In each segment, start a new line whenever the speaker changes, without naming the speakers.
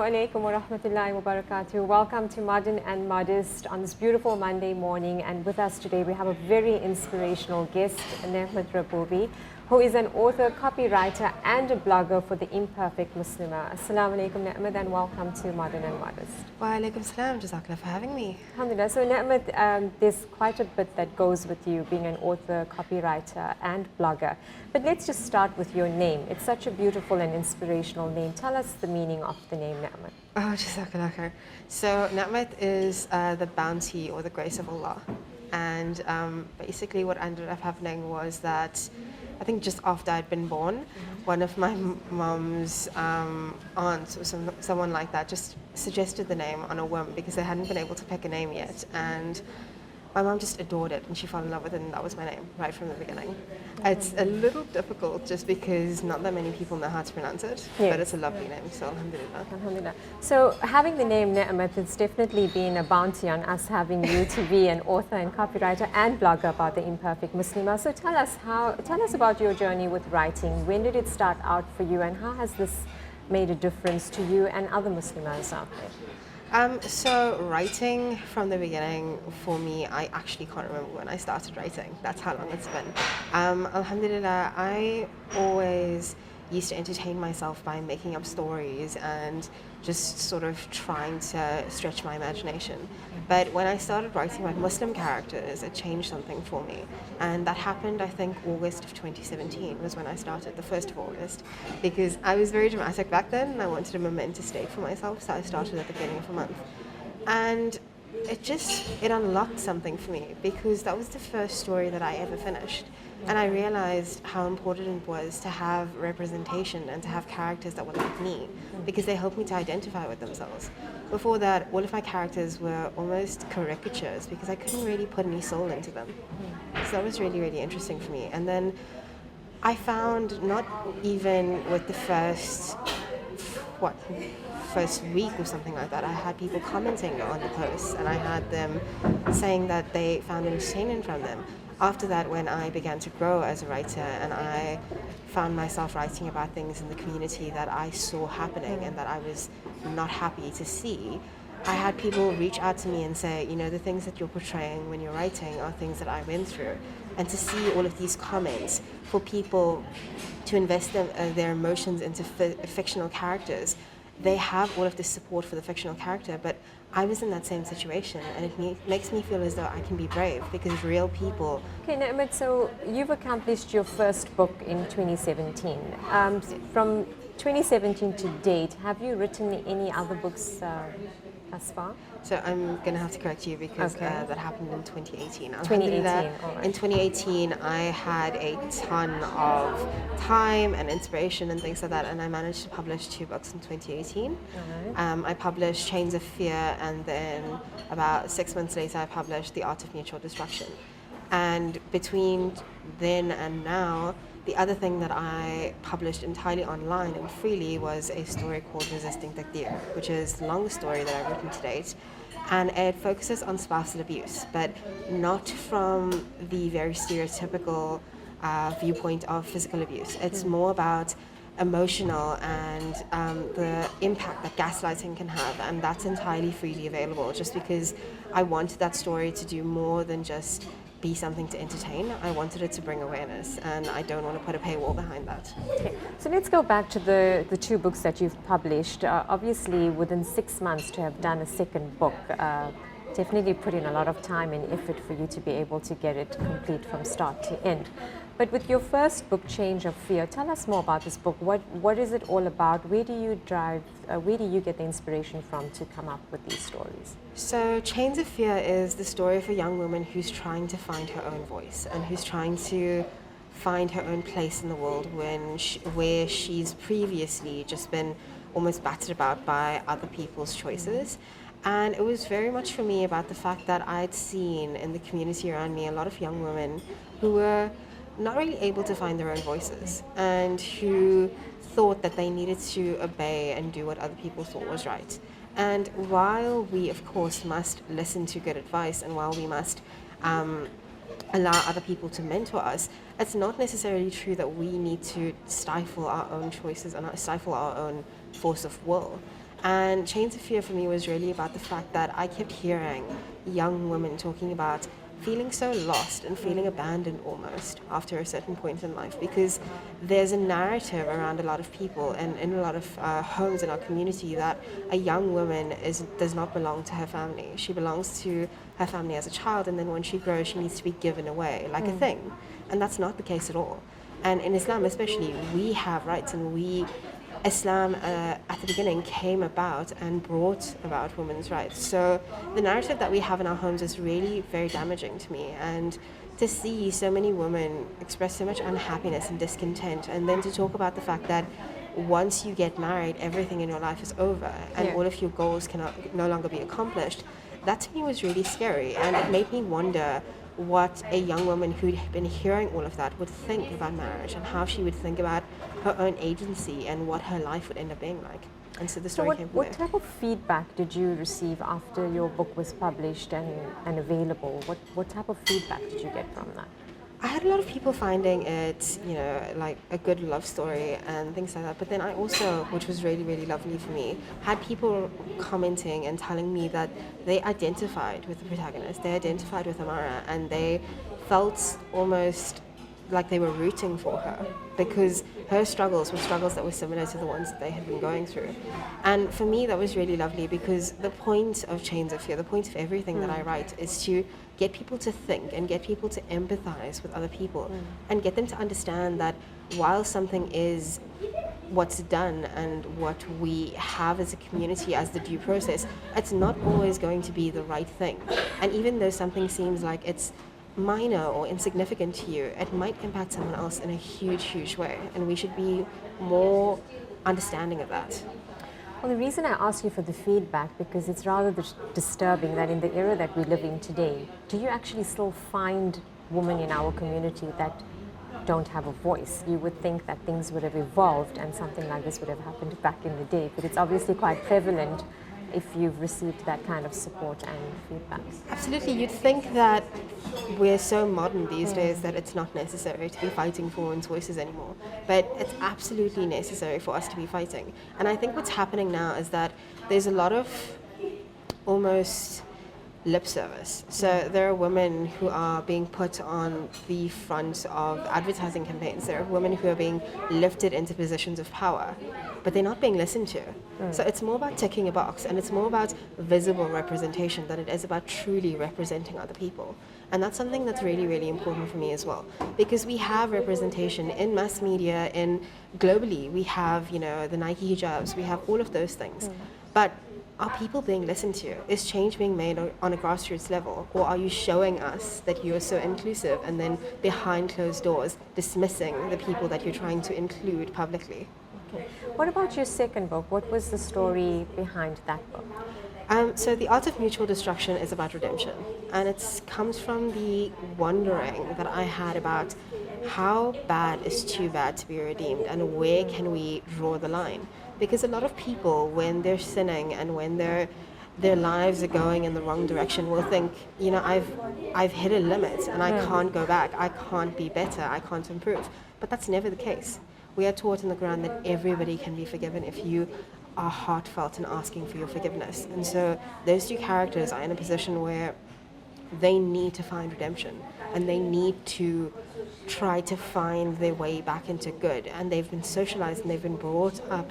Assalamu alaikum wa rahmatullahi wa barakatuh. Welcome to Modern and Modest on this beautiful Monday morning. And with us today, we have a very inspirational guest, Nehmat Rabobi, who is an author, copywriter, and a blogger for The Imperfect Muslimah. Assalamu alaikum, Nehmat, and welcome to Modern and Modest.
Wa alaikum salam, jazakallah for having me.
Alhamdulillah. So, Nehmat, there's quite a bit that goes with you being an author, copywriter, and blogger. But let's just start with your name. It's such a beautiful and inspirational name. Tell us the meaning of the name Nehmat.
Oh, jazakallah khair. So, Na'mat is the bounty or the grace of Allah. And basically what ended up happening was that I think just after I'd been born, one of my mom's aunts or someone like that just suggested the name on a whim because they hadn't been able to pick a name yet. And my mom just adored it and she fell in love with it, and that was my name right from the beginning. It's a little difficult just because not that many people know how to pronounce it, but it's a lovely name, so alhamdulillah.
Alhamdulillah. So having the name Nehmat, it's definitely been a bounty on us having you to be an author and copywriter and blogger about The Imperfect Muslimah. So tell us about your journey with writing. When did it start out for you, and how has this made a difference to you and other Muslims out there?
So writing from the beginning for me, I actually can't remember when I started writing. That's how long it's been. Alhamdulillah, I always used to entertain myself by making up stories and just sort of trying to stretch my imagination. But when I started writing about Muslim characters, it changed something for me. And that happened, I think, August of 2017 was when I started, the 1st of August. Because I was very dramatic back then and I wanted a momentous date for myself, so I started at the beginning of the month. And it unlocked something for me because that was the first story that I ever finished. And I realized how important it was to have representation and to have characters that were like me, because they helped me to identify with themselves. Before that, all of my characters were almost caricatures because I couldn't really put any soul into them. So that was really, really interesting for me. And then I found, not even with the first week or something like that, I had people commenting on the posts and I had them saying that they found entertainment from them. After that, when I began to grow as a writer and I found myself writing about things in the community that I saw happening and that I was not happy to see, I had people reach out to me and say, you know, the things that you're portraying when you're writing are things that I went through. And to see all of these comments for people to invest their emotions into fictional characters, they have all of this support for the fictional character, but I was in that same situation, and it makes me feel as though I can be brave because real people.
Okay, Nehmat, so you've accomplished your first book in 2017. From 2017 to date, have you written any other books thus far?
So I'm going to have to correct you because that happened in 2018.
2018, all right.
In 2018, I had a ton of time and inspiration and things like that, and I managed to publish 2 books in 2018. Right. I published Chains of Fear, and then about 6 months later, I published The Art of Mutual Destruction. And between then and now, the other thing that I published entirely online and freely was a story called Resisting Taqdeer, which is the longest story that I've written to date. And it focuses on spousal abuse, but not from the very stereotypical viewpoint of physical abuse. It's more about emotional and the impact that gaslighting can have, and that's entirely freely available just because I wanted that story to do more than just be something to entertain. I wanted it to bring awareness, and I don't want to put a paywall behind that.
Okay. So let's go back to the 2 books that you've published. Obviously, within 6 months to have done a second book, definitely put in a lot of time and effort for you to be able to get it complete from start to end. But with your first book, Change of Fear, tell us more about this book. What is it all about? Where do you get the inspiration from to come up with these stories?
So Chains of Fear is the story of a young woman who's trying to find her own voice and who's trying to find her own place in the world where she's previously just been almost battered about by other people's choices. And it was very much for me about the fact that I'd seen in the community around me a lot of young women who were not really able to find their own voices and who thought that they needed to obey and do what other people thought was right. And while we, of course, must listen to good advice and while we must allow other people to mentor us, it's not necessarily true that we need to stifle our own choices and stifle our own force of will. And Chains of Fear for me was really about the fact that I kept hearing young women talking about feeling so lost and feeling abandoned almost after a certain point in life, because there's a narrative around a lot of people and in a lot of homes in our community that a young woman does not belong to her family. She belongs to her family as a child, and then when she grows she needs to be given away like a thing, and that's not the case at all. And in Islam especially, we have rights, and Islam at the beginning came about and brought about women's rights. So the narrative that we have in our homes is really very damaging to me. And to see so many women express so much unhappiness and discontent, and then to talk about the fact that once you get married, everything in your life is over and all of your goals cannot no longer be accomplished, that to me was really scary. And it made me wonder what a young woman who'd been hearing all of that would think about marriage, and how she would think about her own agency and what her life would end up being like. And so the story came from
what
there.
type of feedback did you receive after your book was published and available? What type of feedback did you get from that?
I had a lot of people finding it, like a good love story and things like that. But then I also, which was really, really lovely for me, had people commenting and telling me that they identified with the protagonist, they identified with Amara, and they felt almost like they were rooting for her, because her struggles were struggles that were similar to the ones that they had been going through. And for me, that was really lovely, because the point of Chains of Fear, the point of everything that I write, is to get people to think and get people to empathize with other people and get them to understand that while something is what's done and what we have as a community as the due process, it's not always going to be the right thing. And even though something seems like it's minor or insignificant to you, it might impact someone else in a huge, huge way, and we should be more understanding of that.
Well, the reason I ask you for the feedback, because it's rather disturbing that in the era that we live in today, do you actually still find women in our community that don't have a voice? You would think that things would have evolved and something like this would have happened back in the day, but it's obviously quite prevalent if you've received that kind of support and feedback.
Absolutely. You'd think that we're so modern these days that it's not necessary to be fighting for women's voices anymore. But it's absolutely necessary for us to be fighting. And I think what's happening now is that there's a lot of almost lip service. So there are women who are being put on the front of advertising campaigns. There are women who are being lifted into positions of power, but they're not being listened to. So it's more about ticking a box, and it's more about visible representation than it is about truly representing other people. And that's something that's really, really important for me as well, because we have representation in mass media, in globally. We have, the Nike hijabs, we have all of those things. But are people being listened to? Is change being made on a grassroots level? Or are you showing us that you are so inclusive and then behind closed doors dismissing the people that you're trying to include publicly?
Okay. What about your second book? What was the story behind that book?
So The Art of Mutual Destruction is about redemption. And it comes from the wondering that I had about how bad is too bad to be redeemed, and where can we draw the line? Because a lot of people, when they're sinning and when their lives are going in the wrong direction, will think, I've hit a limit and I can't go back, I can't be better, I can't improve. But that's never the case. We are taught in the Quran that everybody can be forgiven if you are heartfelt in asking for your forgiveness. And so those two characters are in a position where they need to find redemption, and they need to try to find their way back into good. And they've been socialized and they've been brought up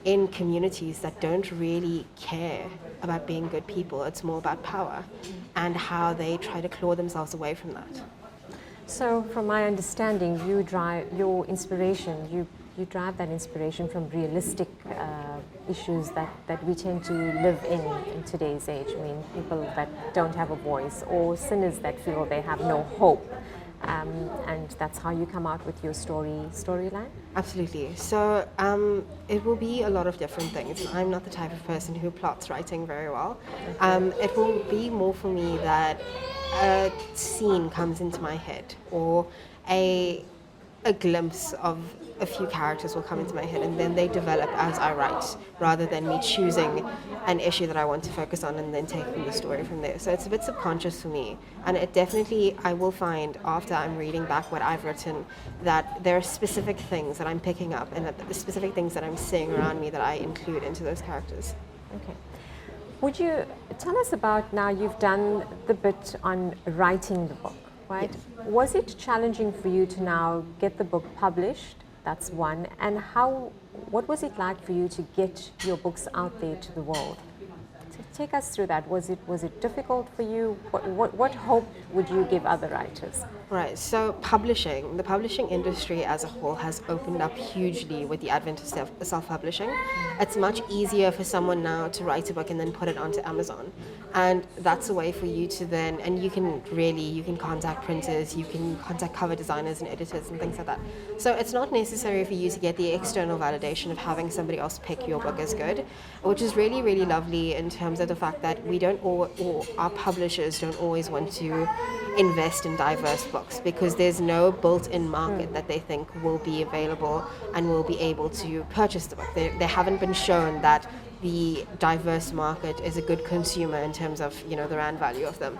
in communities that don't really care about being good people. It's more about power and how they try to claw themselves away from that.
So from my understanding, you drive your inspiration, you drive that inspiration from realistic issues that we tend to live in today's age. I mean, people that don't have a voice, or sinners that feel they have no hope. And that's how you come out with your storyline? Absolutely.
So it will be a lot of different things. I'm not the type of person who plots writing very well. It will be more for me that a scene comes into my head, or a a glimpse of a few characters will come into my head, and then they develop as I write, rather than me choosing an issue that I want to focus on and then taking the story from there. So it's a bit subconscious for me, and it definitely, I will find after I'm reading back what I've written that there are specific things that I'm picking up, and that the specific things that I'm seeing around me that I include into those characters.
Okay. Would you tell us about, now you've done the bit on writing the book, right?
Yes.
Was it challenging for you to now get the book published? That's one. And what was it like for you to get your books out there to the world? Take us through that. Was it difficult for you? What hope would you give other writers?
Right, so the publishing industry as a whole has opened up hugely with the advent of self-publishing. It's much easier for someone now to write a book and then put it onto Amazon. And that's a way for you to then, and you can contact printers, you can contact cover designers and editors and things like that. So it's not necessary for you to get the external validation of having somebody else pick your book as good, which is really, really lovely in terms of the fact that we don't or our publishers don't always want to invest in diverse books because there's no built-in market that they think will be available and will be able to purchase the book. They haven't been shown that the diverse market is a good consumer in terms of, the rand value of them.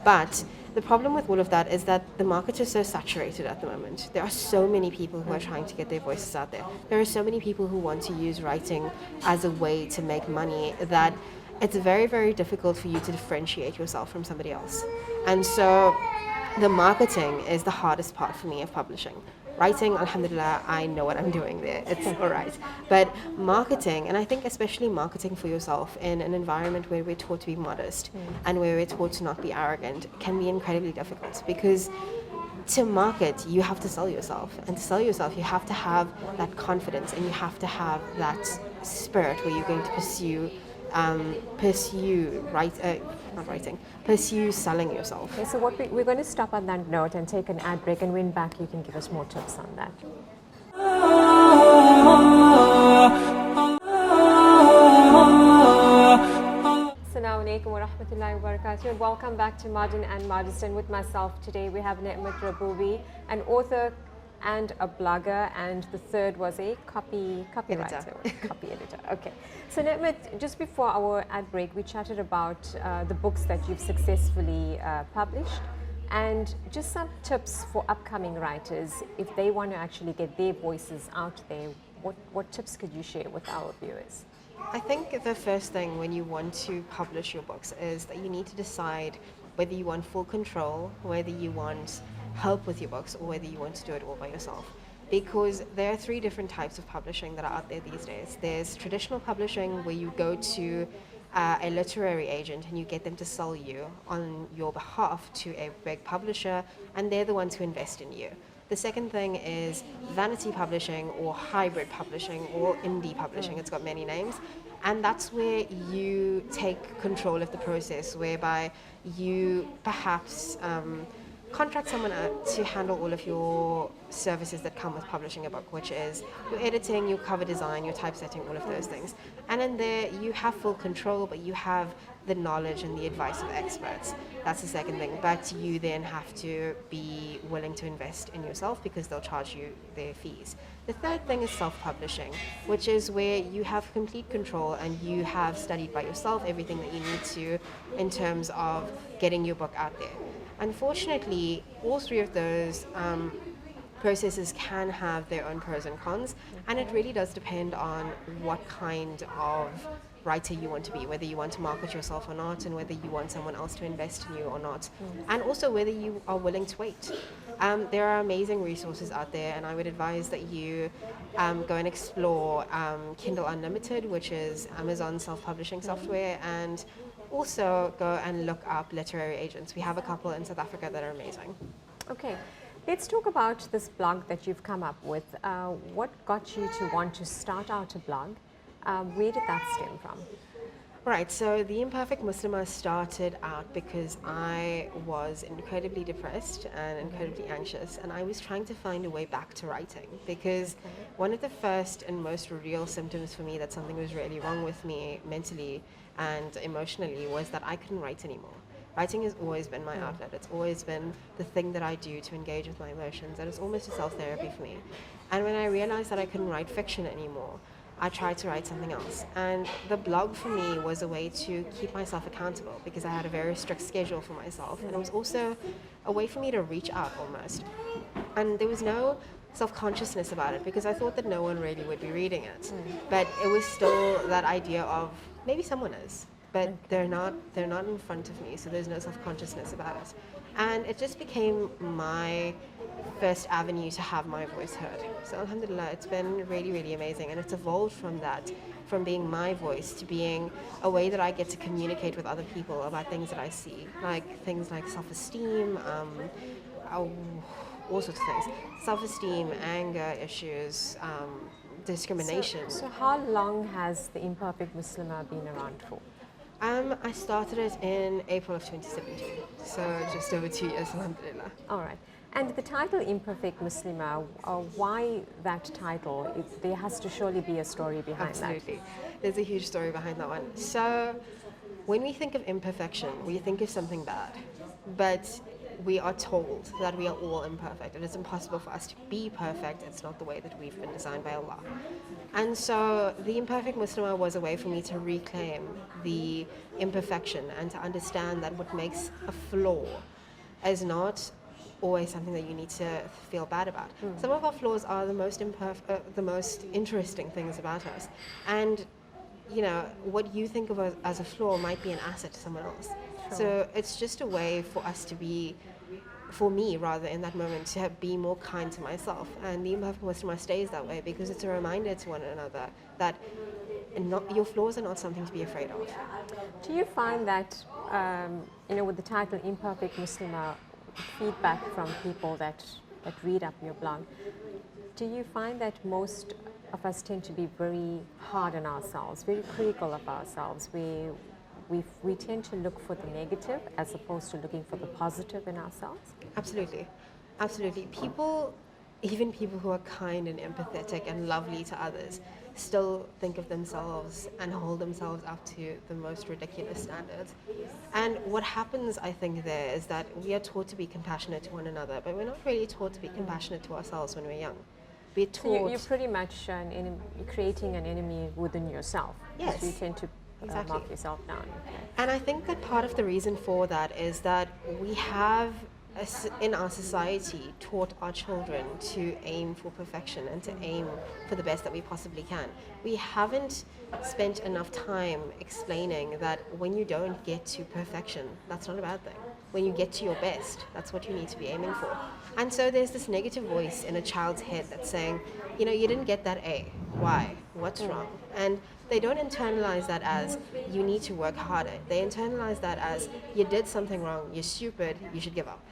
But the problem with all of that is that the market is so saturated at the moment. There are so many people who are trying to get their voices out there. There are so many people who want to use writing as a way to make money that it's very, very difficult for you to differentiate yourself from somebody else. And so the marketing is the hardest part for me of publishing. Writing, alhamdulillah, I know what I'm doing there. It's all right. But marketing, and I think especially marketing for yourself in an environment where we're taught to be modest and where we're taught to not be arrogant, can be incredibly difficult because to market, you have to sell yourself. And to sell yourself, you have to have that confidence and you have to have that spirit where you're going to pursue selling yourself.
Okay, so we're going to stop on that note and take an ad break, and when back you can give us more tips on that. Assalamu alaikum wa rahmatullahi wa barakatuh. Welcome back to Modern and Modest, and with myself today we have Ni'mat Raboubi, an author and a blogger, and the third was a copywriter, copy editor. Okay. So Ni'mat, just before our ad break, we chatted about the books that you've successfully published, and just some tips for upcoming writers if they want to actually get their voices out there. What tips could you share with our viewers?
I think the first thing when you want to publish your books is that you need to decide whether you want full control, whether you want help with your books, or whether you want to do it all by yourself. Because there are three different types of publishing that are out there these days. There's traditional publishing where you go to a literary agent and you get them to sell you on your behalf to a big publisher, and they're the ones who invest in you. The second thing is vanity publishing or hybrid publishing or indie publishing. It's got many names. And that's where you take control of the process, whereby you perhaps contract someone out to handle all of your services that come with publishing a book, which is your editing, your cover design, your typesetting, all of those things. And in there, you have full control, but you have the knowledge and the advice of experts. That's the second thing. But you then have to be willing to invest in yourself because they'll charge you their fees. The third thing is self-publishing, which is where you have complete control and you have studied by yourself everything that you need to in terms of getting your book out there. Unfortunately, all three of those processes can have their own pros and cons, and it really does depend on what kind of writer you want to be, whether you want to market yourself or not, and whether you want someone else to invest in you or not, and also whether you are willing to wait. There are amazing resources out there, and I would advise that you go and explore Kindle Unlimited, which is Amazon's self-publishing software, and also go and look up literary agents. We have a couple in South Africa that are amazing.
Okay, let's talk about this blog that you've come up with. What got you to want to start out a blog? Where did that stem from?
Right, so The Imperfect Muslimah started out because I was incredibly depressed and incredibly anxious, and I was trying to find a way back to writing because one of the first and most real symptoms for me that something was really wrong with me mentally and emotionally was that I couldn't write anymore. Writing has always been my outlet. It's always been the thing that I do to engage with my emotions, and it's almost a self-therapy for me. And when I realized that I couldn't write fiction anymore, I tried to write something else. And the blog for me was a way to keep myself accountable because I had a very strict schedule for myself. And it was also a way for me to reach out almost. And there was no self-consciousness about it because I thought that no one really would be reading it. But it was still that idea of maybe someone is, but they're not in front of me, so there's no self-consciousness about it. And it just became my first avenue to have my voice heard. So alhamdulillah, it's been really, really amazing, and it's evolved from that, from being my voice to being a way that I get to communicate with other people about things that I see, like things like self-esteem, all sorts of things. Self-esteem, anger issues, discrimination.
So how long has the Imperfect Muslimah been around for?
I started it in April of 2017, so just over 2 years, alhamdulillah.
All right. And the title Imperfect Muslimah, why that title? There has to surely be a story behind that.
Absolutely. There's a huge story behind that one. So when we think of imperfection, we think of something bad. But we are told that we are all imperfect and it's impossible for us to be perfect. It's not the way that we've been designed by Allah. And so the Imperfect Muslimah was a way for me to reclaim the imperfection and to understand that what makes a flaw is not always something that you need to feel bad about. Some of our flaws are the most interesting things about us. And you know, what you think of as a flaw might be an asset to someone else. Sure. So it's just a way for us to be, for me rather, in that moment, to be more kind to myself. And the Imperfect Muslimah stays that way because it's a reminder to one another that your flaws are not something to be afraid of.
Do you find that, with the title Imperfect Muslimah, feedback from people that read up your blog, do you find that most of us tend to be very hard on ourselves, very critical of ourselves? We tend to look for the negative as opposed to looking for the positive in ourselves?
Absolutely. Absolutely. Even people who are kind and empathetic and lovely to others, still think of themselves and hold themselves up to the most ridiculous standards. And what happens, I think, there is that we are taught to be compassionate to one another, but we're not really taught to be compassionate to ourselves when we're young. We're taught...
So you're pretty much creating an enemy within yourself.
Yes.
So you tend to
Exactly.
mark yourself down. Okay.
And I think that part of the reason for that is that we have, in our society, taught our children to aim for perfection and to aim for the best that we possibly can. We haven't spent enough time explaining that when you don't get to perfection, that's not a bad thing. When you get to your best, that's what you need to be aiming for. And so there's this negative voice in a child's head that's saying, you didn't get that A. Why? What's wrong? And they don't internalize that as you need to work harder. They internalize that as you did something wrong, you're stupid, you should give up.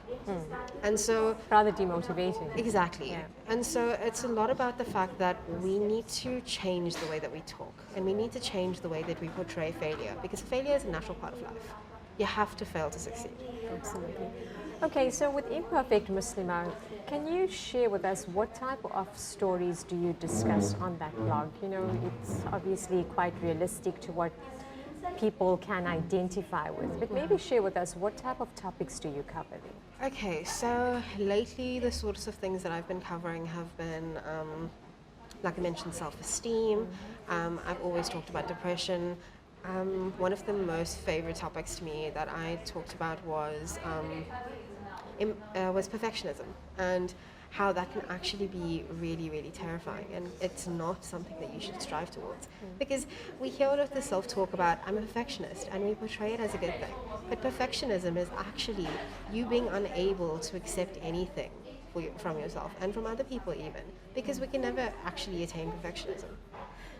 And so
rather demotivating.
Exactly.
Yeah.
And so it's a lot about the fact that we need to change the way that we talk, and we need to change the way that we portray failure, because failure is a natural part of life. You have to fail to succeed.
Absolutely. Okay, so with Imperfect Muslimah, can you share with us what type of stories do you discuss on that blog? It's obviously quite realistic to what people can identify with, but maybe share with us what type of topics do you cover there?
Okay, so lately the sorts of things that I've been covering have been, like I mentioned, self-esteem. I've always talked about depression. One of the most favorite topics to me that I talked about was perfectionism, and how that can actually be really, really terrifying, and it's not something that you should strive towards. Because we hear all of the self-talk about I'm a perfectionist, and we portray it as a good thing. But perfectionism is actually you being unable to accept anything from yourself and from other people even, because we can never actually attain perfectionism.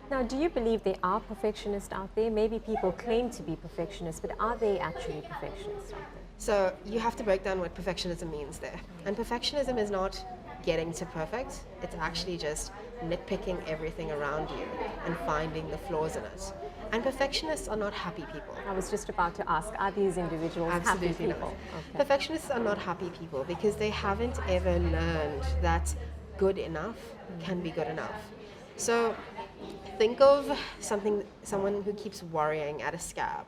Now, do you believe there are perfectionists out there? Maybe people claim to be perfectionists, but are they actually perfectionists out there?
So you have to break down what perfectionism means there. And perfectionism is not getting to perfect. It's actually just nitpicking everything around you and finding the flaws in it. And perfectionists are not happy people.
I was just about to ask, are these individuals
Absolutely
happy people?
not.
Okay.
Perfectionists are not happy people because they haven't ever learned that good enough can be good enough. So think of someone who keeps worrying at a scab.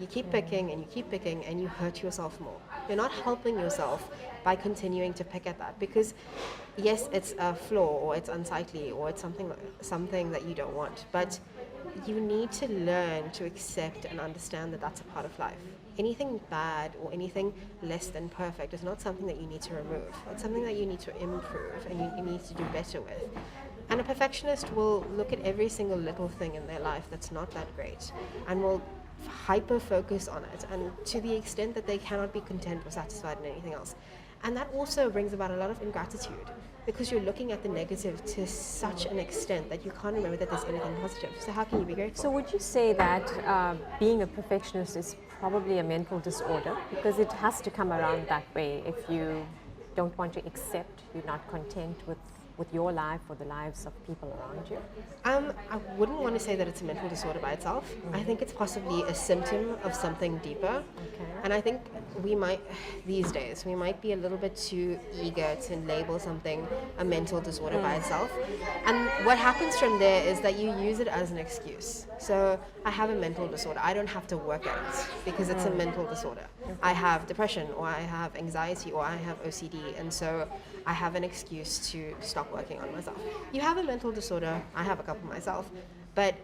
You keep picking and you keep picking and you hurt yourself more. You're not helping yourself by continuing to pick at that, because yes, it's a flaw or it's unsightly or it's something that you don't want, but you need to learn to accept and understand that that's a part of life. Anything bad or anything less than perfect is not something that you need to remove. It's something that you need to improve and you need to do better with. And a perfectionist will look at every single little thing in their life that's not that great and will hyper focus on it, and to the extent that they cannot be content or satisfied in anything else. And that also brings about a lot of ingratitude, because you're looking at the negative to such an extent that you can't remember that there's anything positive. So how can you be grateful?
So would you say that being a perfectionist is probably a mental disorder, because it has to come around that way if you don't want to accept, you're not content with your life or the lives of people around you?
I wouldn't want to say that it's a mental disorder by itself. I think it's possibly a symptom of something deeper.
Okay.
And I think these days, we might be a little bit too eager to label something a mental disorder by itself. And what happens from there is that you use it as an excuse. So I have a mental disorder. I don't have to work at it because it's a mental disorder. I have depression, or I have anxiety, or I have OCD. And so I have an excuse to stop working on myself. You have a mental disorder. I have a couple myself. But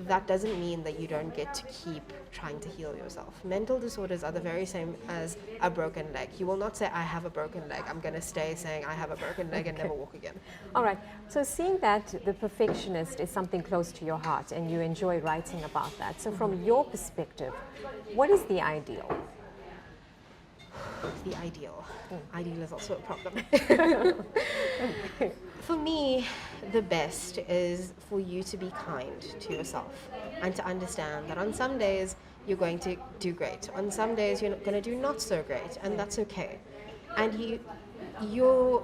that doesn't mean that you don't get to keep trying to heal yourself. Mental disorders are the very same as a broken leg. You will not say, I have a broken leg. I'm going to stay saying, I have a broken leg and never walk again.
All right. So seeing that the perfectionist is something close to your heart and you enjoy writing about that, so from your perspective, what is the ideal?
The ideal. Ideal is also a problem. For me, the best is for you to be kind to yourself and to understand that on some days you're going to do great. On some days you're going to do not so great, and that's okay. And you're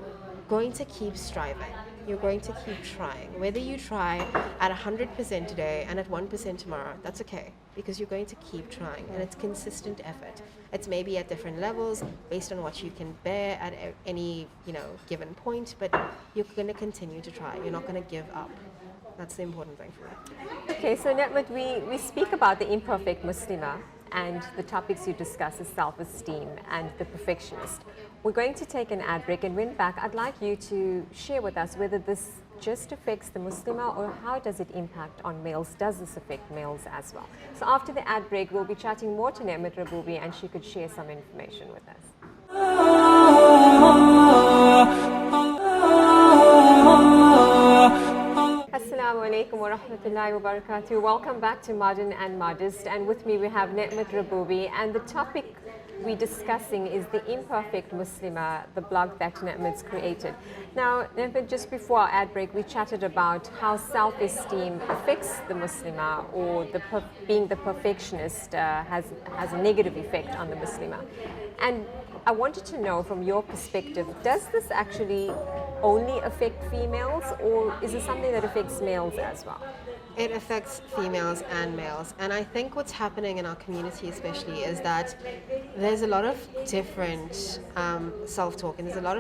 going to keep striving. You're going to keep trying. Whether you try at 100% today and at 1% tomorrow, that's okay, because you're going to keep trying, and it's consistent effort. It's maybe at different levels based on what you can bear at any given point, but you're going to continue to try. You're not going to give up. That's the important thing for me.
Okay, so Netmat, we speak about the imperfect Muslimah, and the topics you discuss is self-esteem and the perfectionist. We're going to take an ad break, and when back, I'd like you to share with us whether this just affects the Muslimah or how does it impact on males? Does this affect males as well? So after the ad break, we'll be chatting more to Netmat Raboubi, and she could share some information with us. Assalamu alaikum wa rahmatullahi wa barakatuh. Welcome back to Modern and Modest, and with me we have Netmat Raboubi, and the topic we're discussing is the imperfect Muslimah, the blog that Netmat's created. Now, Netmat, just before our ad break, we chatted about how self-esteem affects the Muslimah, or being the perfectionist has a negative effect on the Muslimah. And I wanted to know from your perspective, does this actually only affect females, or is it something that affects males as well?
It affects females and males, and I think what's happening in our community especially is that there's a lot of different self-talk, and there are a lot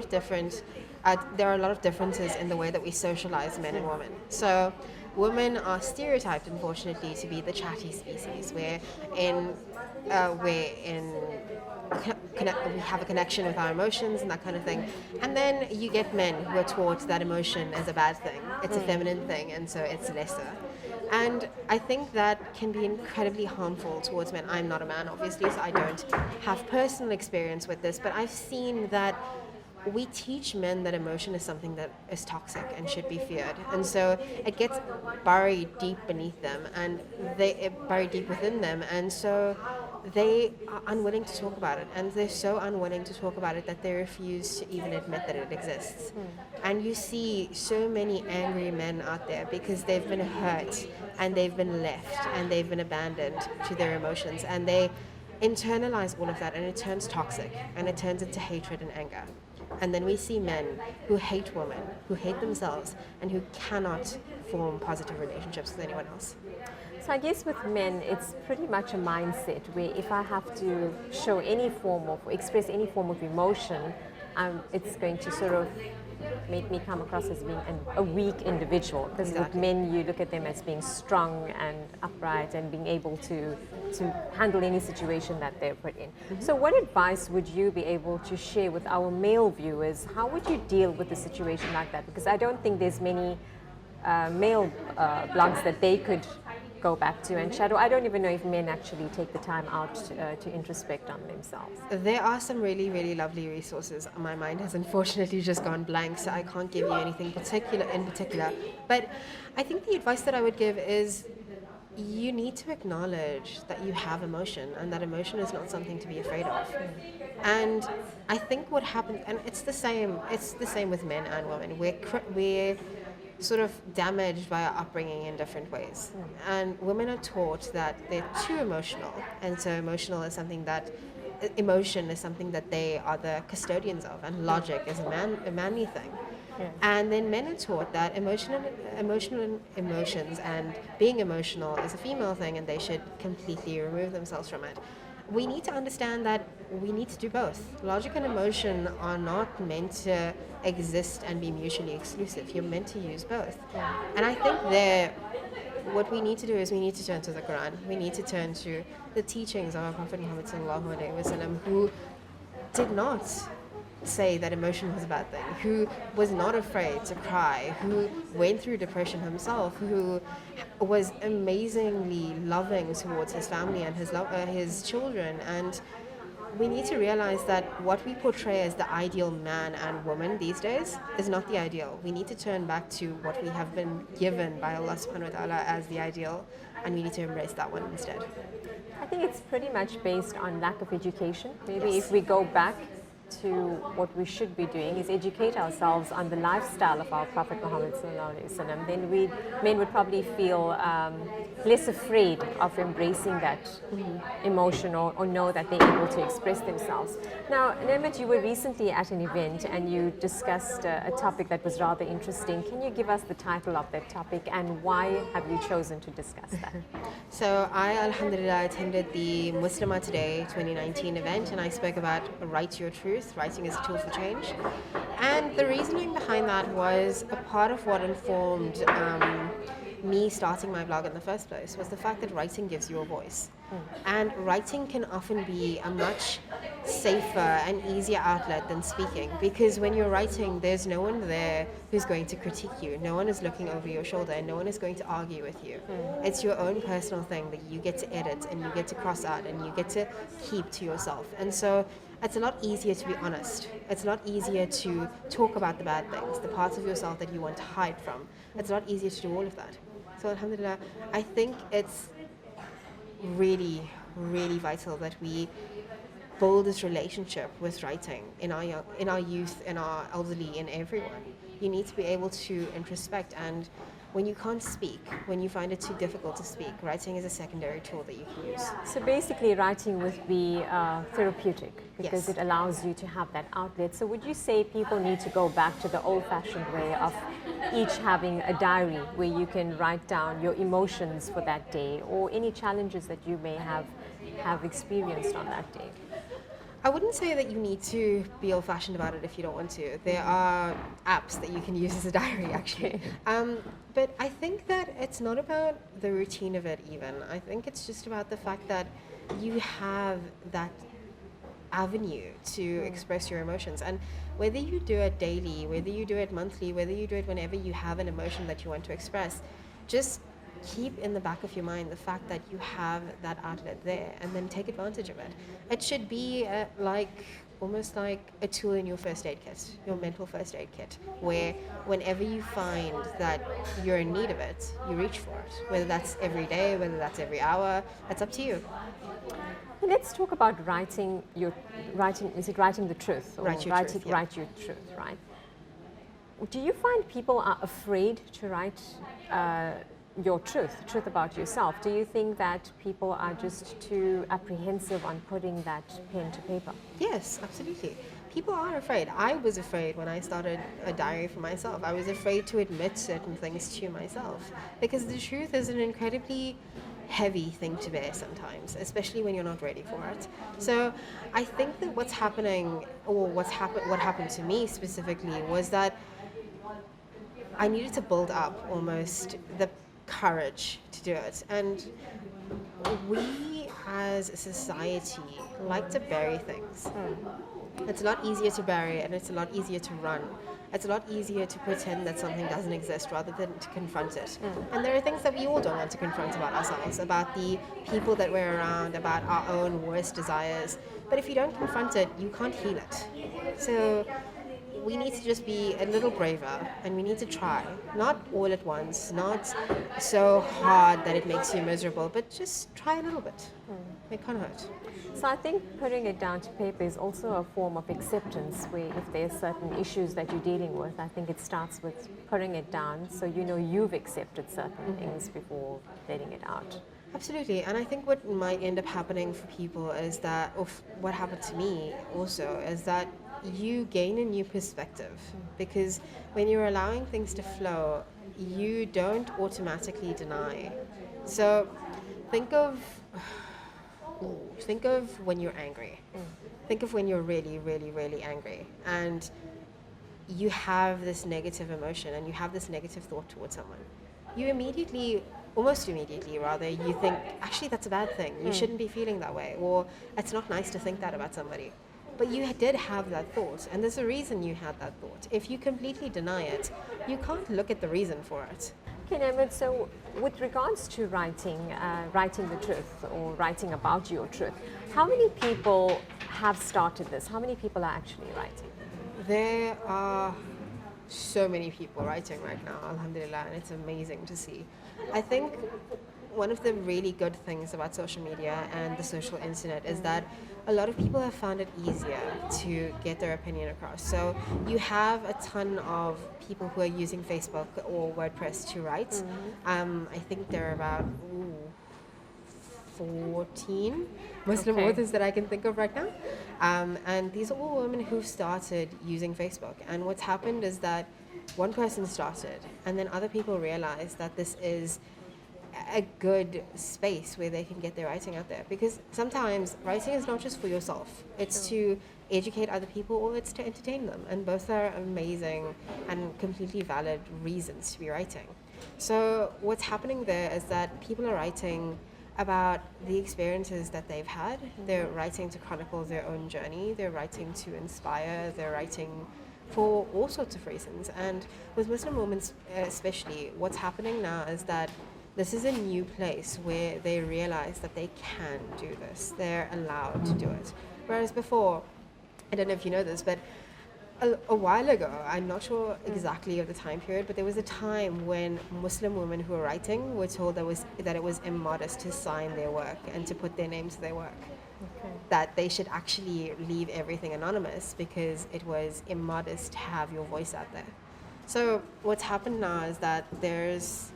of differences in the way that we socialize men and women. So women are stereotyped, unfortunately, to be the chatty species, where we have a connection with our emotions and that kind of thing. And then you get men who are taught that emotion is a bad thing. It's a feminine thing, and so it's lesser. And I think that can be incredibly harmful towards men. I'm not a man, obviously, so I don't have personal experience with this, but I've seen that we teach men that emotion is something that is toxic and should be feared. And so it gets buried deep beneath them, and buried deep within them. And so they are unwilling to talk about it. And they're so unwilling to talk about it that they refuse to even admit that it exists. And you see so many angry men out there because they've been hurt and they've been left and they've been abandoned to their emotions. And they internalize all of that, and it turns toxic, and it turns into hatred and anger. And then we see men who hate women, who hate themselves, and who cannot form positive relationships with anyone else.
So I guess with men, it's pretty much a mindset where if I have to show any form of, express any form of emotion, it's going to sort of make me come across as being a weak individual. Because with men, you look at them as being strong and upright and being able to handle any situation that they're put in. So what advice would you be able to share with our male viewers? How would you deal with a situation like that? Because I don't think there's many male blogs that they could go back to and shadow. I don't even know if men actually take the time out to introspect on themselves.
There are some really, really lovely resources. My mind has unfortunately just gone blank, so I can't give you anything in particular. But I think the advice that I would give is you need to acknowledge that you have emotion and that emotion is not something to be afraid of. And I think what happens, and it's the same with men and women. We're sort of damaged by our upbringing in different ways. And women are taught that they're too emotional, and so emotion is something that they are the custodians of, and logic is a manly thing. Yes. And then men are taught that emotional emotions and being emotional is a female thing, and they should completely remove themselves from it. We need to understand that we need to do both. Logic and emotion are not meant to exist and be mutually exclusive. You're meant to use both. Yeah. And I think what we need to do is we need to turn to the Quran. We need to turn to the teachings of our Prophet Muhammad sallallahu alaihi wasallam, who did not say that emotion was a bad thing, who was not afraid to cry, who went through depression himself, who was amazingly loving towards his family and his children. And we need to realize that what we portray as the ideal man and woman these days is not the ideal. We need to turn back to what we have been given by Allah subhanahu wa ta'ala as the ideal, and we need to embrace that one instead.
I think it's pretty much based on lack of education. Maybe if we go back to what we should be doing is educate ourselves on the lifestyle of our Prophet Muhammad sallallahu alaihi wasallam, then men would probably feel less afraid of embracing that emotion or know that they're able to express themselves. Now, Nirmat, you were recently at an event and you discussed a topic that was rather interesting. Can you give us the title of that topic and why have you chosen to discuss that?
So I, alhamdulillah, attended the Muslima Today 2019 event, and I spoke about Write Your Truth. Writing is a tool for change. And the reasoning behind that was a part of what informed me starting my blog in the first place was the fact that writing gives you a voice. And writing can often be a much safer and easier outlet than speaking, because when you're writing, there's no one there who's going to critique you. No one is looking over your shoulder, and no one is going to argue with you. It's your own personal thing that you get to edit and you get to cross out and you get to keep to yourself. And so it's a lot easier to be honest. It's a lot easier to talk about the bad things, the parts of yourself that you want to hide from. It's a lot easier to do all of that. So alhamdulillah, I think it's really, really vital that we build this relationship with writing in our youth, in our elderly, in everyone. You need to be able to introspect, and when you can't speak, when you find it too difficult to speak, writing is a secondary tool that you can use.
So basically writing would be therapeutic because
Yes.
it allows you to have that outlet. So would you say people need to go back to the old-fashioned way of each having a diary where you can write down your emotions for that day or any challenges that you may have experienced on that day?
I wouldn't say that you need to be old-fashioned about it if you don't want to. There are apps that you can use as a diary, actually. But I think that it's not about the routine of it even. I think it's just about the fact that you have that avenue to express your emotions. And whether you do it daily, whether you do it monthly, whether you do it whenever you have an emotion that you want to express, just keep in the back of your mind the fact that you have that outlet there, and then take advantage of it. It should be almost like a tool in your first aid kit, your mental first aid kit, where whenever you find that you're in need of it, you reach for it. Whether that's every day, whether that's every hour, that's up to you.
Let's talk about writing. Is it writing the truth? Or
Write your truth, yeah.
Write your truth, right? Do you find people are afraid to write your truth about yourself? Do you think that people are just too apprehensive on putting that pen to paper?
Yes, absolutely. People are afraid. I was afraid when I started a diary for myself. I was afraid to admit certain things to myself, because the truth is an incredibly heavy thing to bear sometimes, especially when you're not ready for it. So I think that what's happening, or what happened to me specifically, was that I needed to build up almost the courage to do it. And we as a society like to bury things. It's a lot easier to bury and it's a lot easier to run. It's a lot easier to pretend that something doesn't exist rather than to confront it. And there are things that we all don't want to confront about ourselves, about the people that we're around, about our own worst desires. But if you don't confront it, you can't heal it. So we need to just be a little braver and we need to try. Not all at once, not so hard that it makes you miserable, but just try a little bit. It can't hurt.
So I think putting it down to paper is also a form of acceptance, where if there's certain issues that you're dealing with, I think it starts with putting it down so you know you've accepted certain things before letting it out.
Absolutely, and I think what might end up happening for people is that, or what happened to me also, is that you gain a new perspective, because when you're allowing things to flow, you don't automatically deny. So think of when you're angry. Think of when you're really, really, really angry, and you have this negative emotion and you have this negative thought towards someone. You immediately, almost immediately rather, you think, actually that's a bad thing. You shouldn't be feeling that way, or it's not nice to think that about somebody. But you did have that thought, and there's a reason you had that thought. If you completely deny it, you can't look at the reason for it.
Okay, Nemrut, so with regards to writing the truth or writing about your truth, how many people have started this? How many people are actually writing?
There are so many people writing right now, alhamdulillah, and it's amazing to see. I think one of the really good things about social media and the social internet is that a lot of people have found it easier to get their opinion across. So you have a ton of people who are using Facebook or WordPress to write. I think there are about 14 Muslim authors that I can think of right now. And these are all women who've started using Facebook. And what's happened is that one person started, and then other people realized that this is a good space where they can get their writing out there, because sometimes writing is not just for yourself, it's to educate other people or it's to entertain them, and both are amazing and completely valid reasons to be writing. So what's happening there is that people are writing about the experiences that they've had. They're writing to chronicle their own journey, they're writing to inspire, they're writing for all sorts of reasons. And with Muslim women especially, what's happening now is that this is a new place where they realize that they can do this. They're allowed to do it. Whereas before, I don't know if you know this, but a while ago, I'm not sure exactly of the time period, but there was a time when Muslim women who were writing were told that it was immodest to sign their work and to put their name to their work. That they should actually leave everything anonymous because it was immodest to have your voice out there. So what's happened now is that there's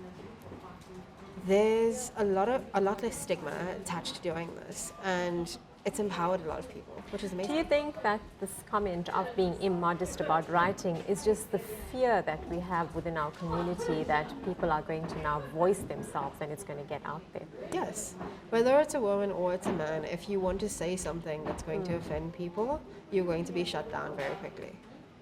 a lot less stigma attached to doing this, and it's empowered a lot of people, which is amazing.
Do you think that this comment of being immodest about writing is just the fear that we have within our community that people are going to now voice themselves and it's going to get out there?
Yes. Whether it's a woman or it's a man, if you want to say something that's going to offend people, you're going to be shut down very quickly.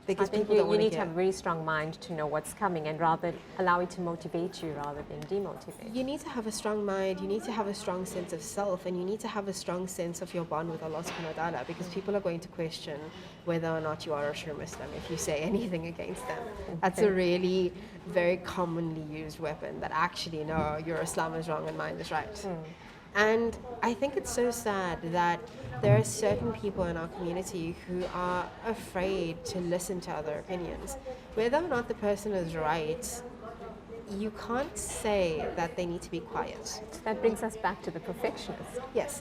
Because
I think
people don't
you
want
need
to
to have a very strong mind to know what's coming and rather allow it to motivate you rather than demotivate.
You need to have a strong mind, you need to have a strong sense of self, and you need to have a strong sense of your bond with Allah subhanahu wa ta'ala, because people are going to question whether or not you are a true Muslim if you say anything against them. That's a really very commonly used weapon, that actually, no, your Islam is wrong and mine is right. And I think it's so sad that there are certain people in our community who are afraid to listen to other opinions. Whether or not the person is right, you can't say that they need to be quiet.
That brings us back to the perfectionist.
Yes.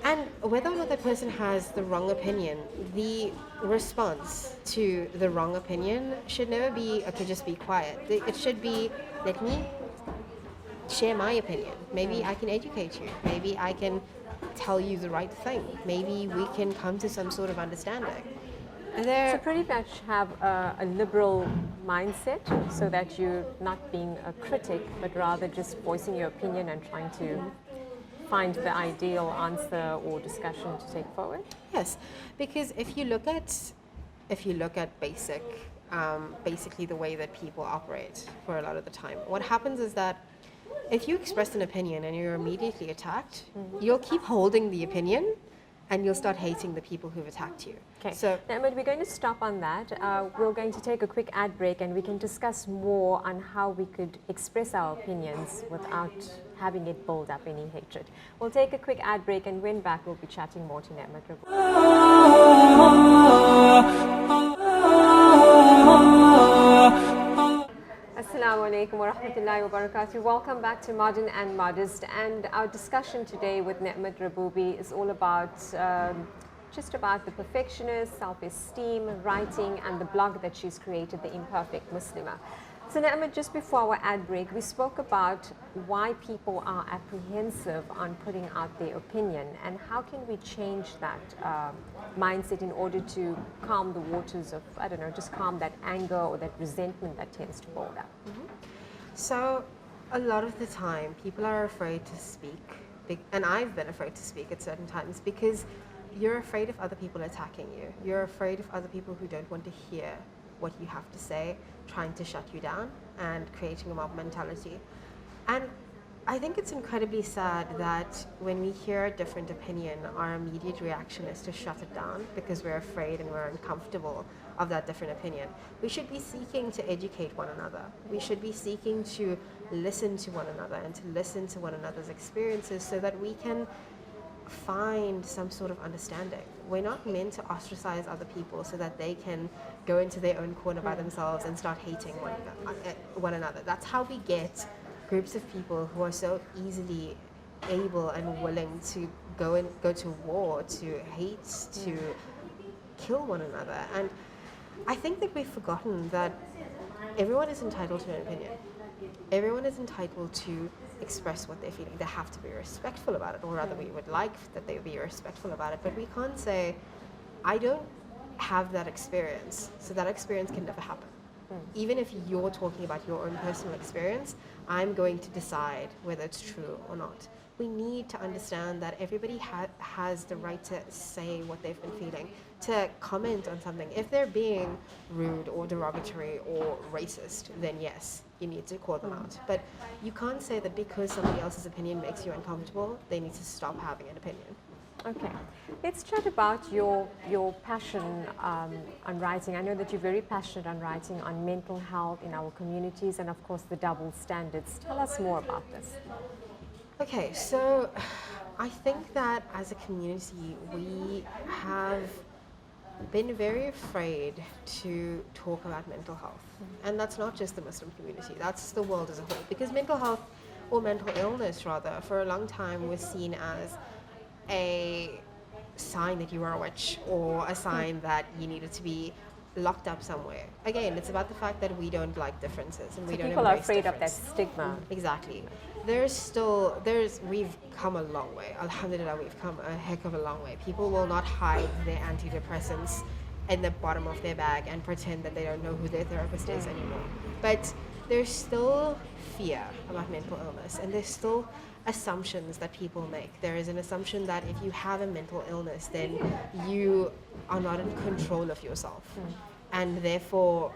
And whether or not that person has the wrong opinion, the response to the wrong opinion should never be, okay, just be quiet. It should be, let me share my opinion. Maybe I can educate you. Maybe I can tell you the right thing. Maybe we can come to some sort of understanding.
So pretty much have a liberal mindset, so that you're not being a critic, but rather just voicing your opinion and trying to find the ideal answer or discussion to take forward.
Yes, because if you look at basic basically the way that people operate for a lot of the time. What happens is that if you express an opinion and you're immediately attacked, you'll keep holding the opinion and you'll start hating the people who've attacked you.
Okay,
So
now, but we're going to stop on that. We're going to take a quick ad break and we can discuss more on how we could express our opinions without having it build up any hatred. We'll take a quick ad break and when back we'll be chatting more to Netmat Rabu. Assalamu alaikum wa rahmatullahi wa barakatuh. Welcome back to Modern and Modest, and our discussion today with Netmat Rabubi is all about just about the perfectionist, self-esteem, writing, and the blog that she's created, The Imperfect Muslimah. So Netmat, just before our ad break, we spoke about why people are apprehensive on putting out their opinion and how can we change that mindset in order to calm the waters of, I don't know, just calm that anger or that resentment that tends to build up.
So a lot of the time people are afraid to speak, and I've been afraid to speak at certain times because you're afraid of other people attacking you. You're afraid of other people who don't want to hear what you have to say, trying to shut you down and creating a mob mentality. And I think it's incredibly sad that when we hear a different opinion, our immediate reaction is to shut it down because we're afraid and we're uncomfortable of that different opinion. We should be seeking to educate one another. We should be seeking to listen to one another and to listen to one another's experiences so that we can find some sort of understanding. We're not meant to ostracize other people so that they can go into their own corner by themselves and start hating one another. That's how we get groups of people who are so easily able and willing to go to war, to hate, to kill one another. And I think that we've forgotten that everyone is entitled to an opinion. Everyone is entitled to express what they're feeling. They have to be respectful about it, or rather we would like that they be respectful about it, but we can't say, I don't have that experience, so that experience can never happen. Even if you're talking about your own personal experience, I'm going to decide whether it's true or not. We need to understand that everybody has the right to say what they've been feeling, to comment on something. If they're being rude or derogatory or racist, then yes, you need to call them out. But you can't say that because somebody else's opinion makes you uncomfortable, they need to stop having an opinion.
Okay, let's chat about your passion on writing. I know that you're very passionate on writing on mental health in our communities and of course the double standards. Tell us more about this.
Okay, so I think that as a community we have been very afraid to talk about mental health. And that's not just the Muslim community, that's the world as a whole. Because mental health, or mental illness rather, for a long time was seen as a sign that you were a witch or a sign that you needed to be locked up somewhere. Again, it's about the fact that we don't like differences and we don't
people are
embrace
afraid
difference.
of that stigma.
Exactly. We've come a long way. Alhamdulillah, we've come a heck of a long way. People will not hide their antidepressants in the bottom of their bag and pretend that they don't know who their therapist is anymore. But there's still fear about mental illness, and there's still assumptions that people make. There is an assumption that if you have a mental illness, then you are not in control of yourself. And therefore,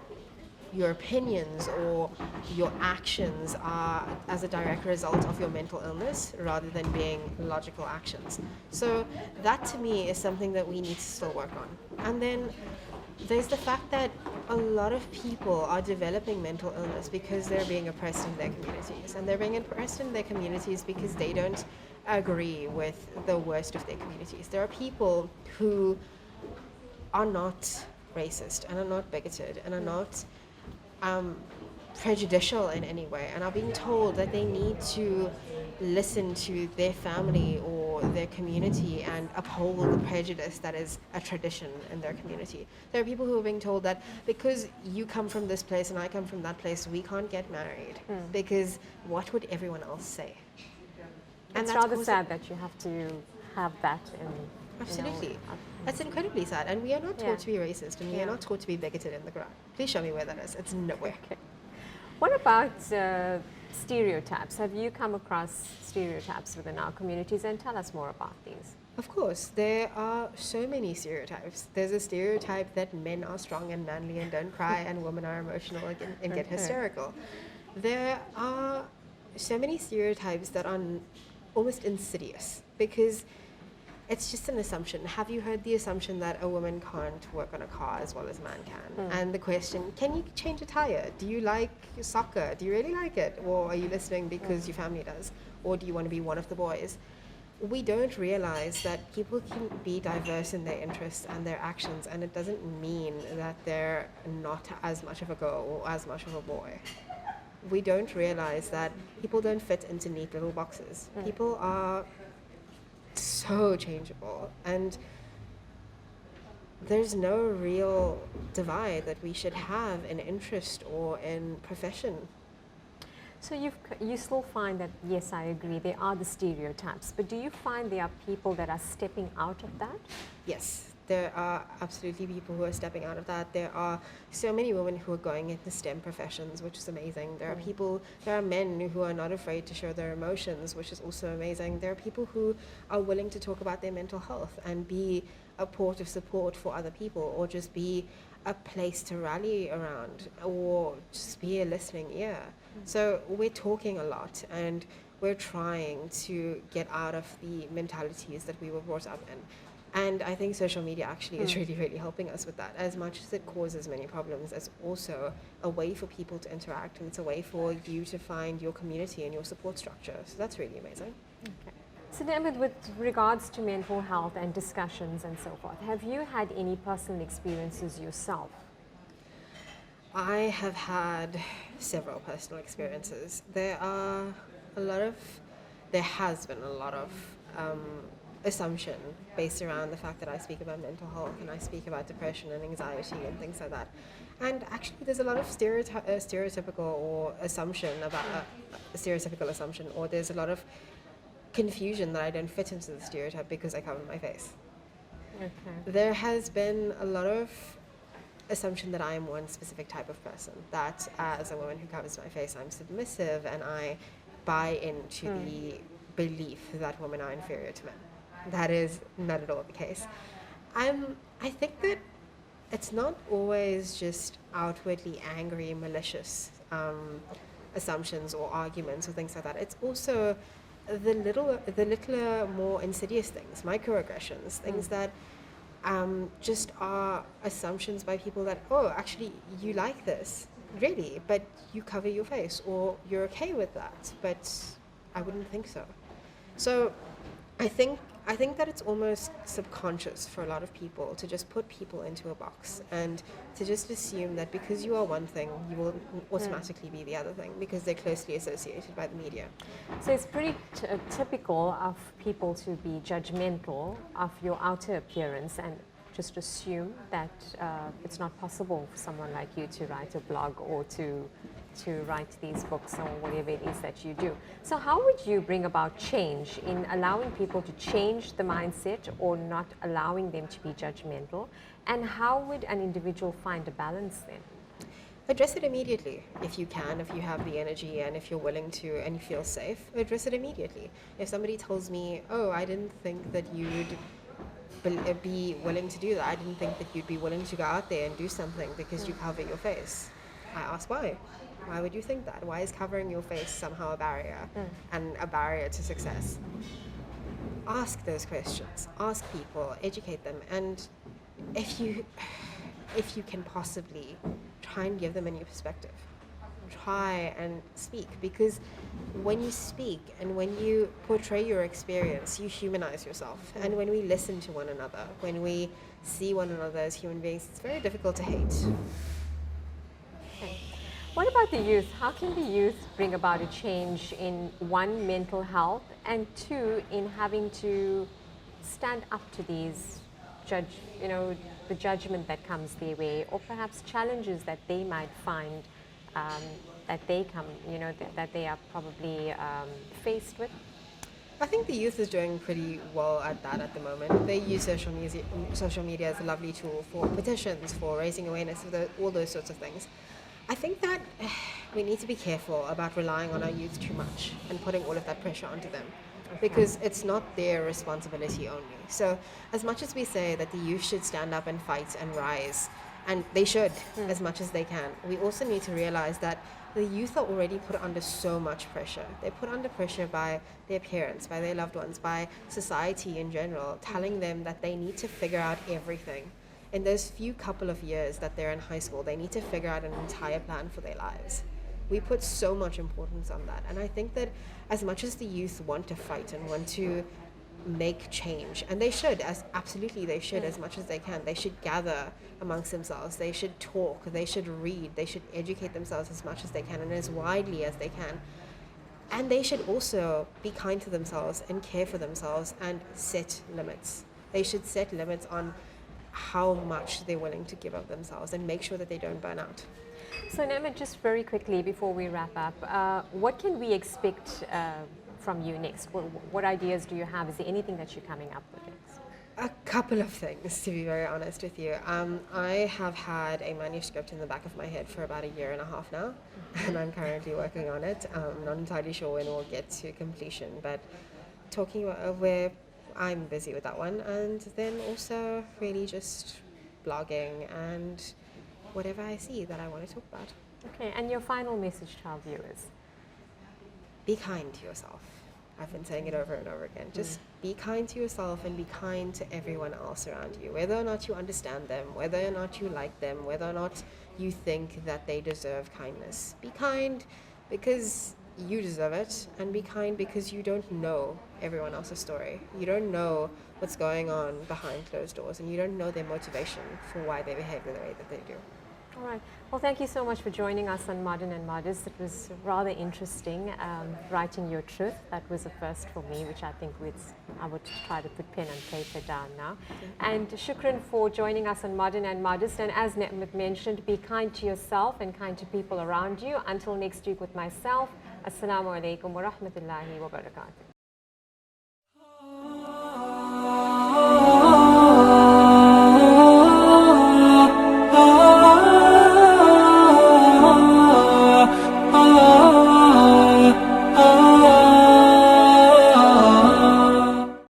your opinions or your actions are as a direct result of your mental illness rather than being logical actions. So that to me is something that we need to still work on. And then there's the fact that a lot of people are developing mental illness because they're being oppressed in their communities. And they're being oppressed in their communities because they don't agree with the worst of their communities. There are people who are not racist and are not bigoted and are not prejudicial in any way, and are being told that they need to listen to their family or their community and uphold the prejudice that is a tradition in their community. There are people who are being told that because you come from this place and I come from that place, we can't get married because what would everyone else say?
It's rather sad that you have to have that in.
Absolutely. That's incredibly sad. And we are not taught to be racist, and we are not taught to be bigoted in the Quran. Please show me where that is. It's nowhere.
Okay. What about stereotypes? Have you come across stereotypes within our communities? And tell us more about these.
Of course, there are so many stereotypes. There's a stereotype that men are strong and manly and don't cry, and women are emotional and get
Okay.
hysterical. There are so many stereotypes that are almost insidious because it's just an assumption. Have you heard the assumption that a woman can't work on a car as well as a man can? And the question, can you change a tire? Do you like soccer? Do you really like it? Or are you listening because your family does? Or do you want to be one of the boys? We don't realize that people can be diverse in their interests and their actions, and it doesn't mean that they're not as much of a girl or as much of a boy. We don't realize that people don't fit into neat little boxes. People are so changeable, and there's no real divide that we should have in interest or in profession.
So you still find that, yes, I agree, there are the stereotypes, but do you find there are people that are stepping out of that?
Yes, there are absolutely people who are stepping out of that. There are so many women who are going into STEM professions, which is amazing. There are men who are not afraid to show their emotions, which is also amazing. There are people who are willing to talk about their mental health and be a port of support for other people, or just be a place to rally around, or just be a listening ear. So we're talking a lot, and we're trying to get out of the mentalities that we were brought up in. And I think social media actually is really, really helping us with that. As much as it causes many problems, it's also a way for people to interact, and it's a way for you to find your community and your support structure. So that's really amazing.
Okay. So then with regards to mental health and discussions and so forth, have you had any personal experiences yourself?
I have had several personal experiences. There has been a lot of assumption based around the fact that I speak about mental health and I speak about depression and anxiety and things like that. And actually, there's a lot of stereotypical or assumption about a stereotypical assumption, or there's a lot of confusion that I don't fit into the stereotype because I cover my face.
Okay.
There has been a lot of assumption that I am one specific type of person, that as a woman who covers my face, I'm submissive, and I buy into the belief that women are inferior to men. That is not at all the case. I think that it's not always just outwardly angry, malicious assumptions or arguments or things like that. It's also the littler, more insidious things, microaggressions, things that just are assumptions by people that, oh, actually, you like this, really, but you cover your face, or you're okay with that, but I wouldn't think so. So I think that it's almost subconscious for a lot of people to just put people into a box and to just assume that because you are one thing, you will automatically be the other thing, because they're closely associated by the media.
So it's pretty typical of people to be judgmental of your outer appearance and just assume that it's not possible for someone like you to write a blog or to write these books or whatever it is that you do. So how would you bring about change in allowing people to change the mindset or not allowing them to be judgmental? And how would an individual find a balance then?
Address it immediately if you can, if you have the energy and if you're willing to and you feel safe. Address it immediately. If somebody tells me, oh, I didn't think that you'd be willing to do that, I didn't think that you'd be willing to go out there and do something because you cover your face, I ask why. Why would you think that? Why is covering your face somehow a barrier and a barrier to success? Ask those questions. Ask people, educate them, and if you can possibly try and give them a new perspective. Try and speak, because when you speak and when you portray your experience, you humanize yourself. And when we listen to one another, when we see one another as human beings, it's very difficult to hate.
Okay. What about the youth? How can the youth bring about a change in, one, mental health, and two, in having to stand up to these the judgment that comes their way, or perhaps challenges that they might find that they are probably faced with?
I think the youth is doing pretty well at that at the moment. They use social media as a lovely tool for petitions, for raising awareness of all those sorts of things. I think that we need to be careful about relying on our youth too much and putting all of that pressure onto them. because it's not their responsibility only. So as much as we say that the youth should stand up and fight and rise, and they should as much as they can, we also need to realize that the youth are already put under so much pressure. They're put under pressure by their parents, by their loved ones, by society in general, telling them that they need to figure out everything. In those few couple of years that they're in high school, they need to figure out an entire plan for their lives. We put so much importance on that. And I think that as much as the youth want to fight and want to make change, and they should, as absolutely they should, as much as they can, they should gather amongst themselves, they should talk, they should read, they should educate themselves as much as they can and as widely as they can. And they should also be kind to themselves and care for themselves and set limits. They should set limits on how much they're willing to give of themselves and make sure that they don't burn out.
So Nema, just very quickly before we wrap up, what can we expect from you next? What ideas do you have? Is there anything that you're coming up with next?
A couple of things, to be very honest with you. I have had a manuscript in the back of my head for about 1.5 years now, and I'm currently working on it. I'm not entirely sure when we'll get to completion, but talking about where I'm busy with that one, and then also really just blogging and whatever I see that I want to talk about.
Okay, and your final message to our viewers?
Be kind to yourself. I've been saying it over and over again. Just be kind to yourself and be kind to everyone else around you, whether or not you understand them, whether or not you like them, whether or not you think that they deserve kindness. Be kind because you deserve it, and be kind because you don't know everyone else's story. You don't know what's going on behind closed doors, and you don't know their motivation for why they behave the way that they do.
All right. Well, thank you so much for joining us on Modern and Modest. It was rather interesting, writing your truth. That was a first for me, which I think I would try to put pen and paper down now. And shukran for joining us on Modern and Modest. And as Netmut mentioned, be kind to yourself and kind to people around you. Until next week with myself, Assalamu alaikum wa rahmatullahi wa barakatuh.